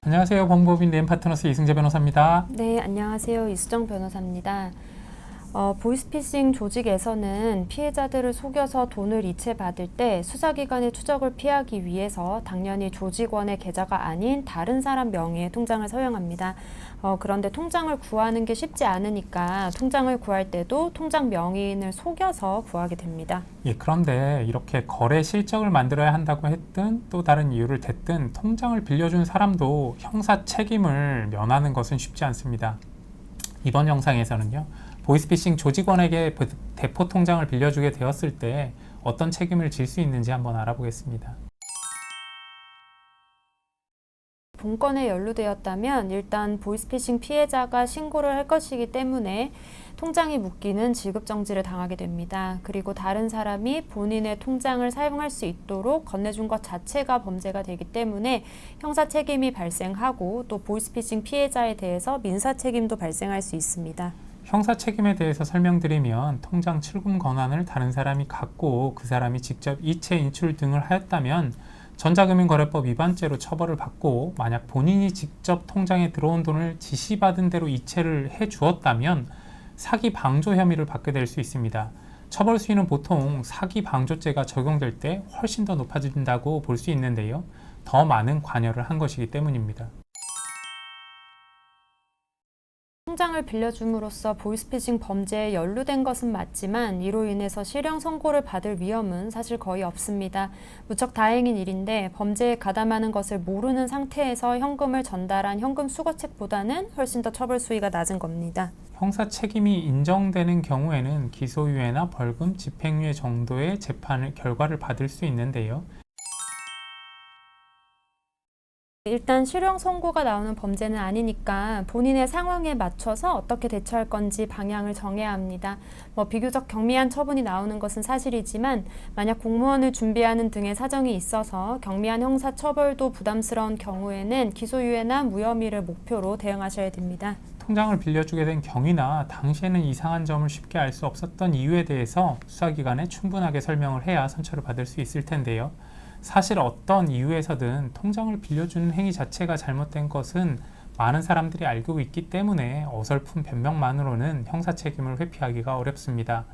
안녕하세요. 법무법인 네임파트너스 이승재 변호사입니다. 네, 안녕하세요. 이수정 변호사입니다. 보이스피싱 조직에서는 피해자들을 속여서 돈을 이체받을 때 수사기관의 추적을 피하기 위해서 당연히 조직원의 계좌가 아닌 다른 사람 명의의 통장을 사용합니다. 그런데 통장을 구하는 게 쉽지 않으니까 통장을 구할 때도 통장 명의인을 속여서 구하게 됩니다. 그런데 이렇게 거래 실적을 만들어야 한다고 했든 또 다른 이유를 댔든 통장을 빌려준 사람도 형사 책임을 면하는 것은 쉽지 않습니다. 이번 영상에서는요, 보이스피싱 조직원에게 대포 통장을 빌려주게 되었을 때 어떤 책임을 질 수 있는지 한번 알아보겠습니다. 본건에 연루되었다면 일단 보이스피싱 피해자가 신고를 할 것이기 때문에 통장이 묶이는 지급정지를 당하게 됩니다. 그리고 다른 사람이 본인의 통장을 사용할 수 있도록 건네준 것 자체가 범죄가 되기 때문에 형사 책임이 발생하고 또 보이스피싱 피해자에 대해서 민사 책임도 발생할 수 있습니다. 형사 책임에 대해서 설명드리면 통장 출금 권한을 다른 사람이 갖고 그 사람이 직접 이체 인출 등을 하였다면 전자금융거래법 위반죄로 처벌을 받고, 만약 본인이 직접 통장에 들어온 돈을 지시받은 대로 이체를 해주었다면 사기 방조 혐의를 받게 될 수 있습니다. 처벌 수위는 보통 사기 방조죄가 적용될 때 훨씬 더 높아진다고 볼 수 있는데요. 더 많은 관여를 한 것이기 때문입니다. 통장을 빌려줌으로써 보이스피싱 범죄에 연루된 것은 맞지만 이로 인해서 실형 선고를 받을 위험은 사실 거의 없습니다. 무척 다행인 일인데 범죄에 가담하는 것을 모르는 상태에서 현금을 전달한 현금 수거책보다는 훨씬 더 처벌 수위가 낮은 겁니다. 형사 책임이 인정되는 경우에는 기소유예나 벌금, 집행유예 정도의 결과를 받을 수 있는데요. 일단 실형 선고가 나오는 범죄는 아니니까 본인의 상황에 맞춰서 어떻게 대처할 건지 방향을 정해야 합니다. 비교적 경미한 처분이 나오는 것은 사실이지만 만약 공무원을 준비하는 등의 사정이 있어서 경미한 형사 처벌도 부담스러운 경우에는 기소유예나 무혐의를 목표로 대응하셔야 됩니다. 통장을 빌려주게 된 경위나 당시에는 이상한 점을 쉽게 알 수 없었던 이유에 대해서 수사기관에 충분하게 설명을 해야 선처를 받을 수 있을 텐데요. 사실 어떤 이유에서든 통장을 빌려주는 행위 자체가 잘못된 것은 많은 사람들이 알고 있기 때문에 어설픈 변명만으로는 형사 책임을 회피하기가 어렵습니다.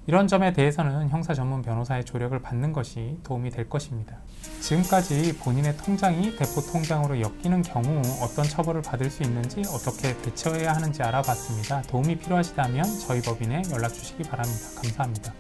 이런 점에 대해서는 형사 전문 변호사의 조력을 받는 것이 도움이 될 것입니다. 지금까지 본인의 통장이 대포 통장으로 엮이는 경우 어떤 처벌을 받을 수 있는지, 어떻게 대처해야 하는지 알아봤습니다. 도움이 필요하시다면 저희 법인에 연락 주시기 바랍니다. 감사합니다.